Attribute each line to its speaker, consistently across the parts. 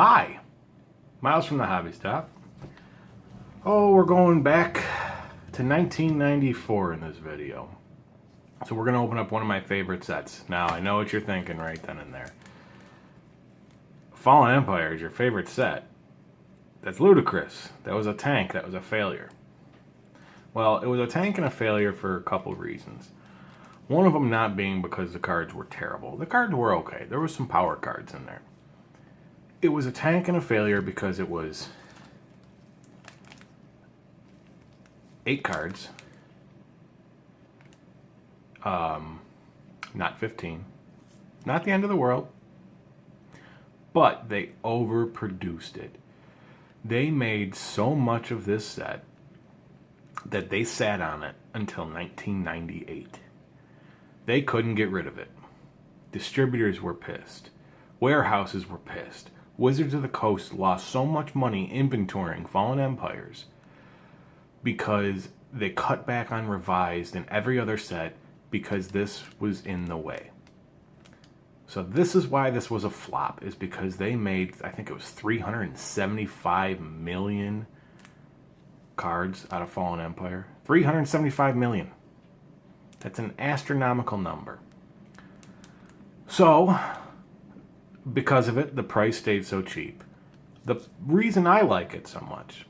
Speaker 1: Hi, Miles from the Hobby Stop. Oh, we're going back to 1994 in this video. So we're going to open up one of my favorite sets. Now, I know what you're thinking right then and there. Fallen Empire is your favorite set. That's ludicrous. That was a tank. That was a failure. Well, it was a tank and a failure for a couple of reasons. One of them not being because the cards were terrible. The cards were okay. There was some power cards in there. It was a tank and a failure because it was 8 cards. Not 15. Not the end of the world. But they overproduced it. They made so much of this set that they sat on it until 1998. They couldn't get rid of it. Distributors were pissed. Warehouses were pissed. Wizards of the Coast lost so much money inventorying Fallen Empires because they cut back on Revised and every other set because this was in the way. So this is why this was a flop, is because they made, I think it was 375 million cards out of Fallen Empire. 375 million. That's an astronomical number. So, because of it, the price stayed so cheap. The reason I like it so much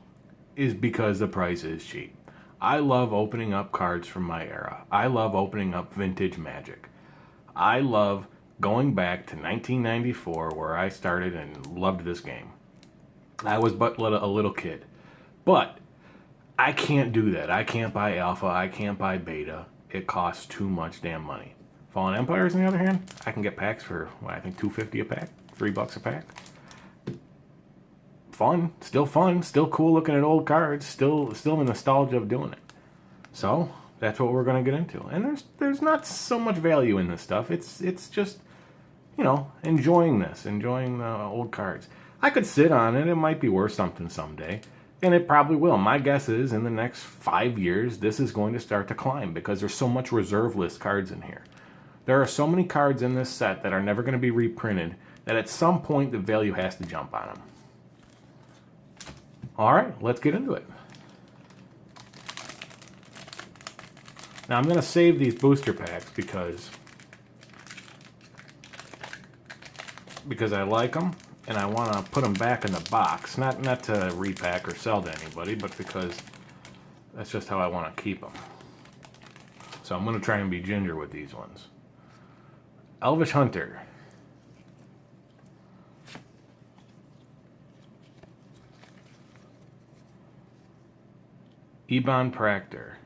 Speaker 1: is because the price is cheap. I love opening up cards from my era. I love opening up vintage Magic. I love going back to 1994 where I started and loved this game. I was but a little kid. But I can't do that. I can't buy Alpha. I can't buy Beta. It costs too much damn money. Fallen Empires, on the other hand, I can get packs for, I think $2.50 a pack, $3 a pack. Fun, still cool looking at old cards, still the nostalgia of doing it. So that's what we're gonna get into. And there's not so much value in this stuff. It's just, you know, enjoying the old cards. I could sit on it. It might be worth something someday. And it probably will. My guess is in the next 5 years, this is going to start to climb because there's so much reserve list cards in here. There are so many cards in this set that are never going to be reprinted that at some point the value has to jump on them. All right, let's get into it. Now I'm going to save these booster packs because I like them. And I want to put them back in the box. Not to repack or sell to anybody, but because that's just how I want to keep them. So I'm going to try and be ginger with these ones. Elvish Hunter. Ebon Practor.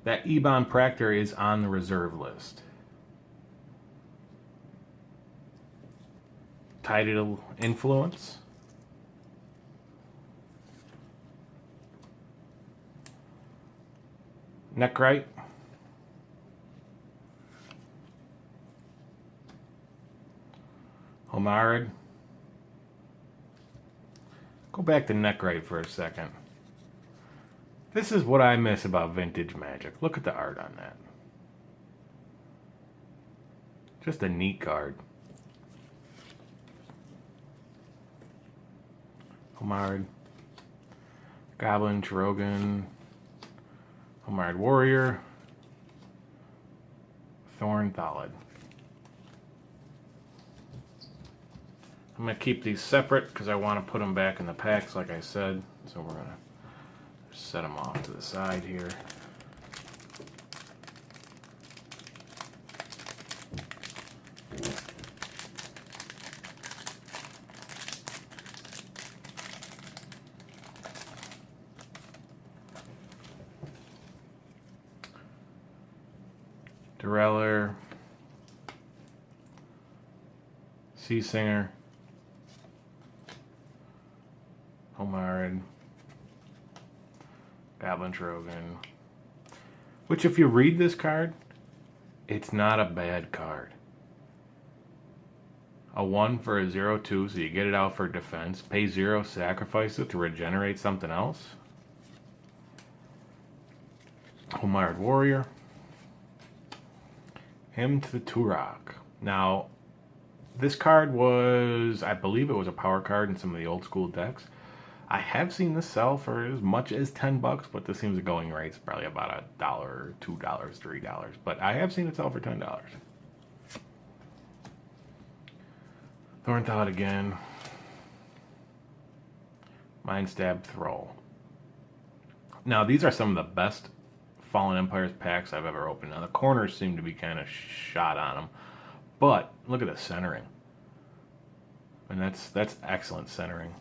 Speaker 1: That Ebon Practor is on the reserve list. Tidal Influence. Neckrite. Homarid. Go back to Neckrite for a second. This is what I miss about vintage Magic. Look at the art on that. Just a neat card. Homard. Goblin, Trogan. Homard Warrior. Thorn Thalid. I'm going to keep these separate because I want to put them back in the packs like I said. So we're going to set them off to the side here. Dureller, Sea Singer, Homarid, Goblin Trogan. Which, if you read this card, it's not a bad card. A 1 for a 0/2, so you get it out for defense. Pay 0, sacrifice it to regenerate something else. Homarid Warrior. Hymn to the Turok. Now, this card was, I believe it was a power card in some of the old school decks. I have seen this sell for as much as $10, but this seems a going rate. It's probably about $1, $2, $3. But I have seen it sell for $10. Thornthought again. Mindstab Thrall. Now, these are some of the best Fallen Empires packs I've ever opened. Now, the corners seem to be kind of shot on them. But look at the centering. And that's excellent centering.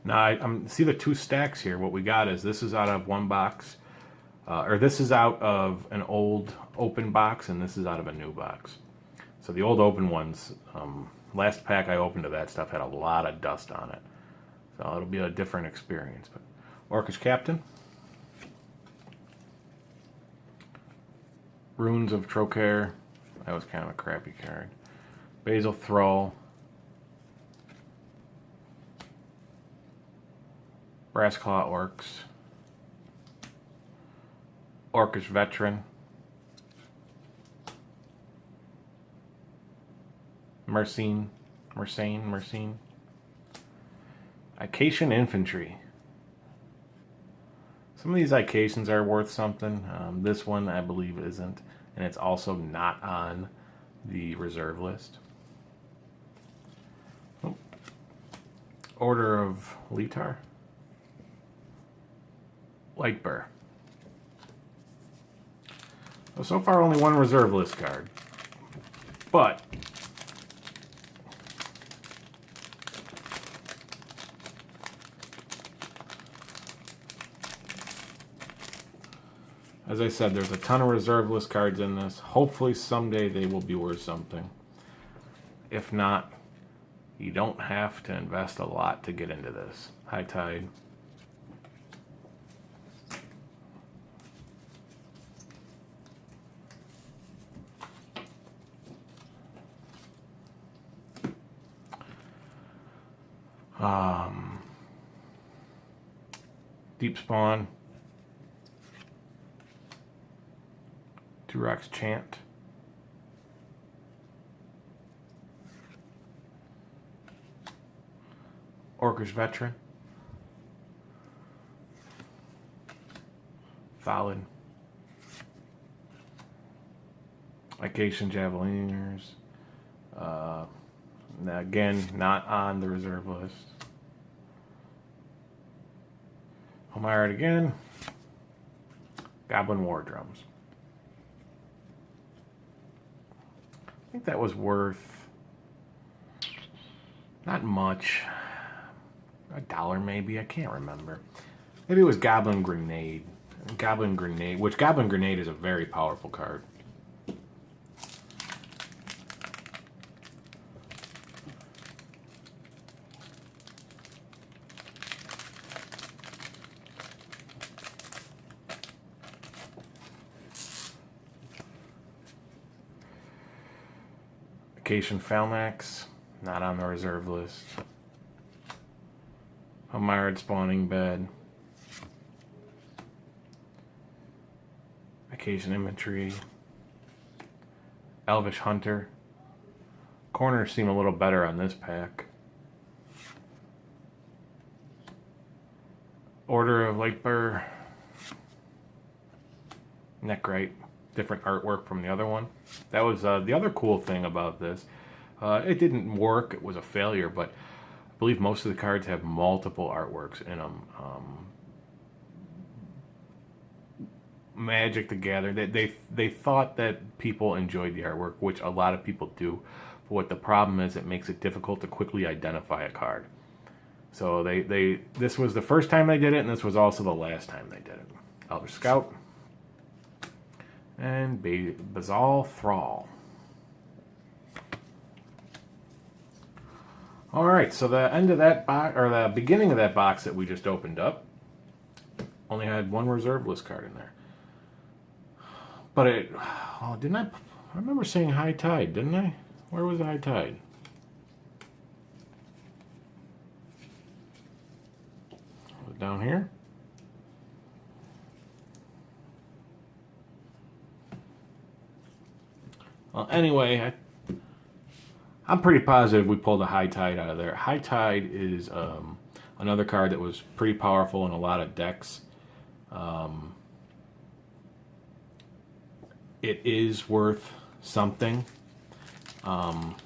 Speaker 1: Now, I see the two stacks here. What we got is this is out of one box, or this is out of an old open box, and this is out of a new box. So the old open ones, last pack I opened of that stuff had a lot of dust on it. So it'll be a different experience. But Orcish Captain. Runes of Trocaire. That was kind of a crappy card. Basil Thrall. Brassclaw Orcs. Orcish Veteran. Mercine. Icacian Infantry. Some of these Icacians are worth something. This one, I believe, isn't. And it's also not on the reserve list. Oh. Order of Letar. Lightburr. Well, so far, only one reserve list card. But as I said, there's a ton of reserve list cards in this. Hopefully someday they will be worth something. If not, you don't have to invest a lot to get into this. High Tide. Deep Spawn. Turok's Chant. Orcish Veteran. Thalid. Icacian Javelineers. Again, not on the reserve list. Homired again. Goblin War Drums. I think that was worth not much. $1 maybe, I can't remember. Maybe it was Goblin Grenade. Goblin Grenade, which Goblin Grenade is a very powerful card. Icacian Phalanx, not on the reserve list. Homired Spawning Bed. Icacian Infantry. Elvish Hunter. Corners seem a little better on this pack. Order of Lightburr. Neckrite. Different artwork from the other one. That was the other cool thing about this. It didn't work. It was a failure, but I believe most of the cards have multiple artworks in them. Magic the Gathering. They thought that people enjoyed the artwork, which a lot of people do. But what the problem is, it makes it difficult to quickly identify a card. So this was the first time they did it, and this was also the last time they did it. Elvish Scout. And Basal Thrall. All right, so the end of that box, or the beginning of that box that we just opened up, only had one reserve list card in there. But it, oh, didn't I? I remember saying high tide, didn't I? Where was the high tide? Was it down here? Well, anyway, I'm pretty positive we pulled a high tide out of there. High tide is another card that was pretty powerful in a lot of decks. It is worth something. Not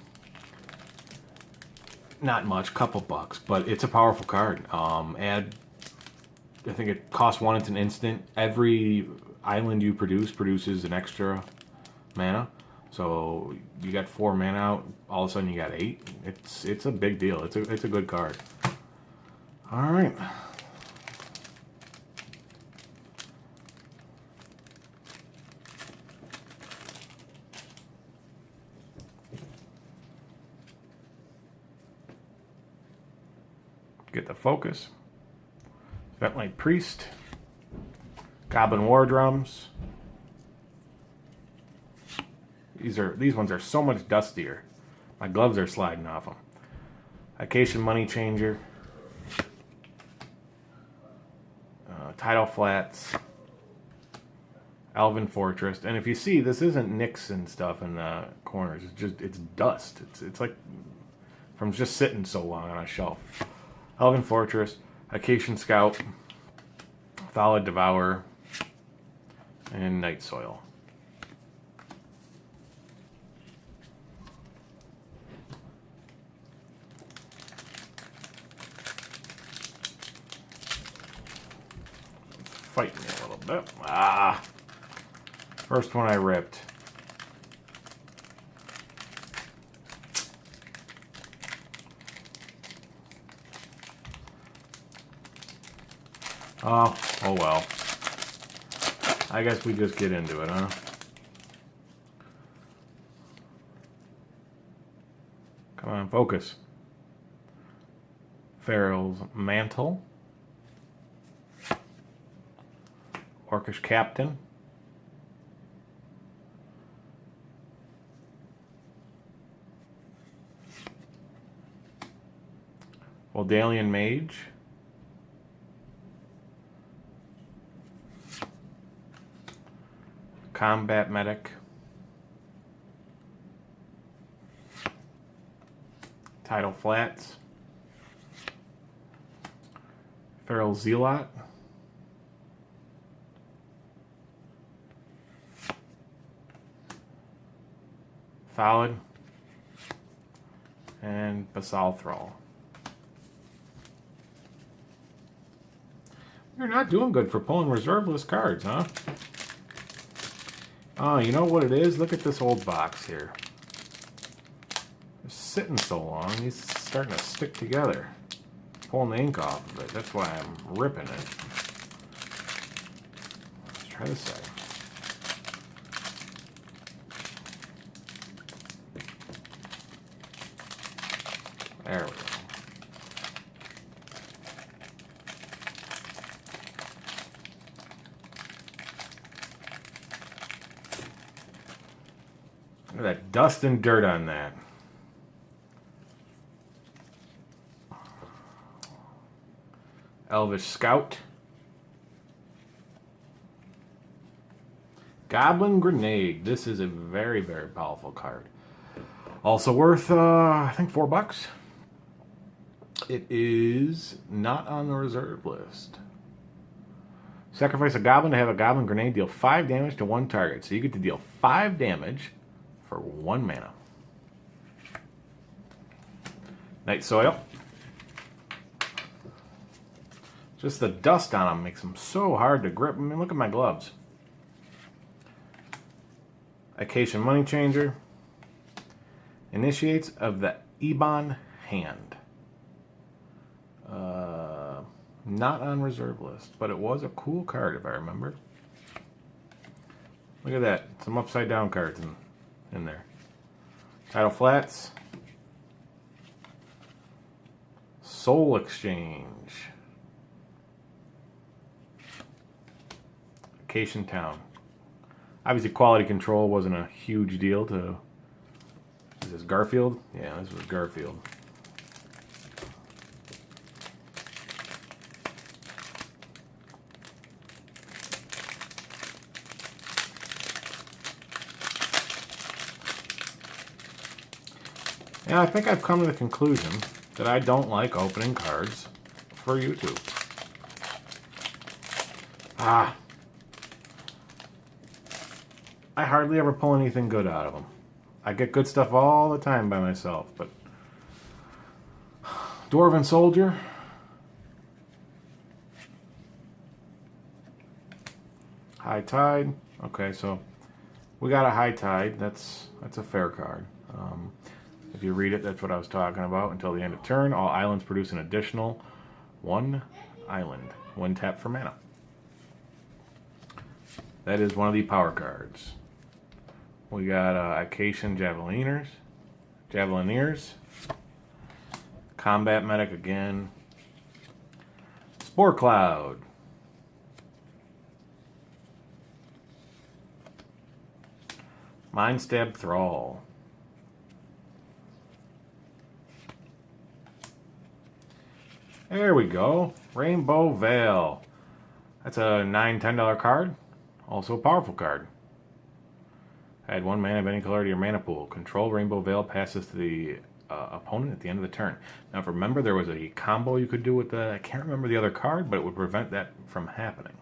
Speaker 1: much, couple bucks, but it's a powerful card. I think it costs one. It's an instant. Every island you produces an extra mana. So you got 4 mana out. All of a sudden you got 8. It's a big deal. It's a good card. All right. Get the focus. Ventlight Priest. Goblin War Drums. These ones are so much dustier. My gloves are sliding off them. Acacian Money Changer. Tidal Flats. Elven Fortress. And if you see, this isn't nicks and stuff in the corners. It's dust. It's like from just sitting so long on a shelf. Elven Fortress, Acacian Scout, Thallid Devourer, and Night Soil. Fight me a little bit. First one I ripped. Oh well. I guess we just get into it, huh? Come on, focus. Pharaoh's Mantle. Orcish Captain. Voldalian Mage. Combat Medic. Tidal Flats. Feral Zealot. Thallid. And Basal Thrall. You're not doing good for pulling reserve list cards, huh? Oh, you know what it is? Look at this old box here. It's sitting so long, he's starting to stick together. Pulling the ink off of it. That's why I'm ripping it. Let's try this side. There we go. Look at that dust and dirt on that. Elvish Scout. Goblin Grenade. This is a very, very powerful card. Also worth, I think, $4. It is not on the reserve list. Sacrifice a goblin to have a goblin grenade deal 5 damage to one target. So you get to deal 5 damage for 1 mana. Night Soil. Just the dust on them makes them so hard to grip. I mean, look at my gloves. Acacian Money Changer. Initiates of the Ebon Hand. Not on reserve list, but it was a cool card if I remember. Look at that. Some upside down cards in there. Tidal Flats. Soul Exchange. Vacation Town. Obviously, quality control wasn't a huge deal to... Is this Garfield? Yeah, this was Garfield. And I think I've come to the conclusion that I don't like opening cards for YouTube. I hardly ever pull anything good out of them. I get good stuff all the time by myself, but... Dwarven Soldier. High Tide. Okay, so we got a High Tide. That's a fair card. If you read it, that's what I was talking about. Until the end of turn, all islands produce an additional 1 island. 1 tap for mana. That is one of the power cards. We got Acacian Javelineers. Combat Medic again. Spore Cloud. Mindstab Thrall. There we go. Rainbow Veil. That's a $9, $10 card. Also a powerful card. Add 1 mana of any color to your mana pool. Control Rainbow Veil passes to the opponent at the end of the turn. Now, if remember, there was a combo you could do with the... I can't remember the other card, but it would prevent that from happening.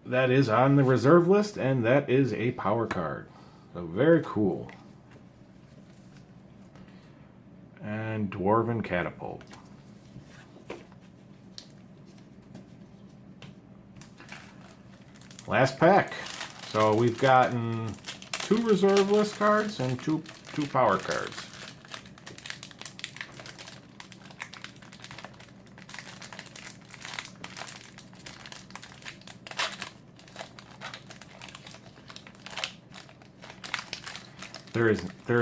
Speaker 1: That is on the reserve list, and that is a power card. So very cool. And Dwarven Catapult. Last pack. So we've gotten 2 reserve list cards and two power cards. There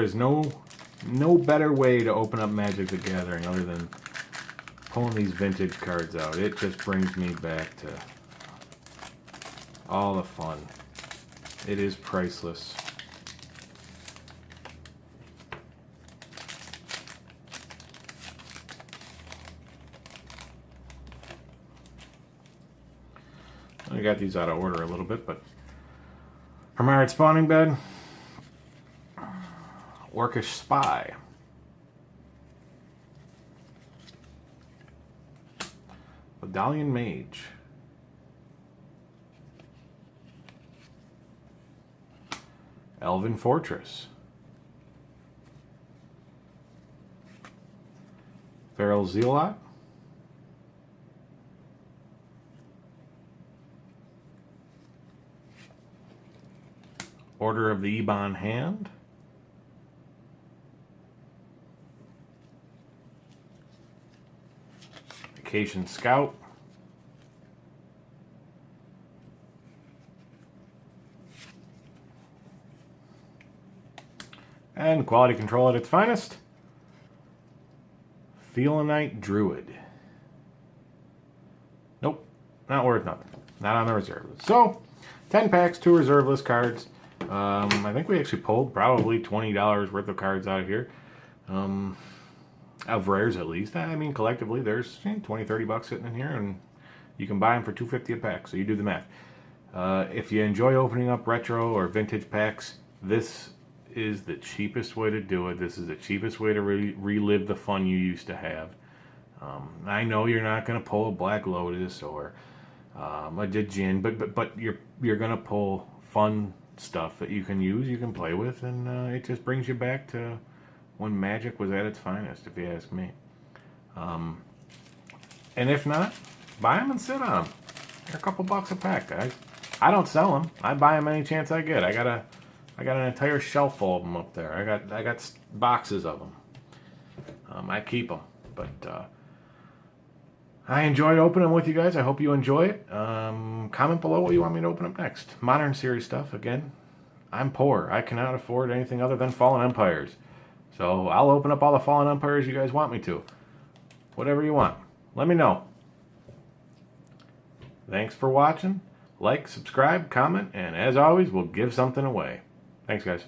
Speaker 1: is no better way to open up Magic the Gathering other than pulling these vintage cards out. It just brings me back to all the fun. It is priceless. I got these out of order a little bit, but Primarate Spawning Bed, Orcish Spy, Medallion Mage, Elven Fortress, Feral Zealot, Order of the Ebon Hand, Vacation Scout, and quality control at its finest, Thelanite Druid. Nope, not worth nothing. Not on the reserve list. So, 10 packs, 2 reserve list cards. I think we actually pulled probably $20 worth of cards out of here. Of rares at least. I mean, collectively, there's 20, 30 bucks sitting in here, and you can buy them for $2.50 a pack, so you do the math. If you enjoy opening up retro or vintage packs, this is the cheapest way to do it. This is the cheapest way to relive the fun you used to have. I know you're not going to pull a Black Lotus or a Djinn, but you're going to pull fun stuff that you can use, you can play with, and it just brings you back to when Magic was at its finest, if you ask me. And if not, buy them and sit on them. They're a couple bucks a pack, guys. I don't sell them. I buy them any chance I get. I got an entire shelf full of them up there. I got boxes of them. I keep them, but I enjoyed opening with you guys. I hope you enjoy it. Comment below what you want me to open up next. Modern series stuff, again. I'm poor. I cannot afford anything other than Fallen Empires. So I'll open up all the Fallen Empires you guys want me to. Whatever you want. Let me know. Thanks for watching. Like, subscribe, comment, and as always, we'll give something away. Thanks, guys.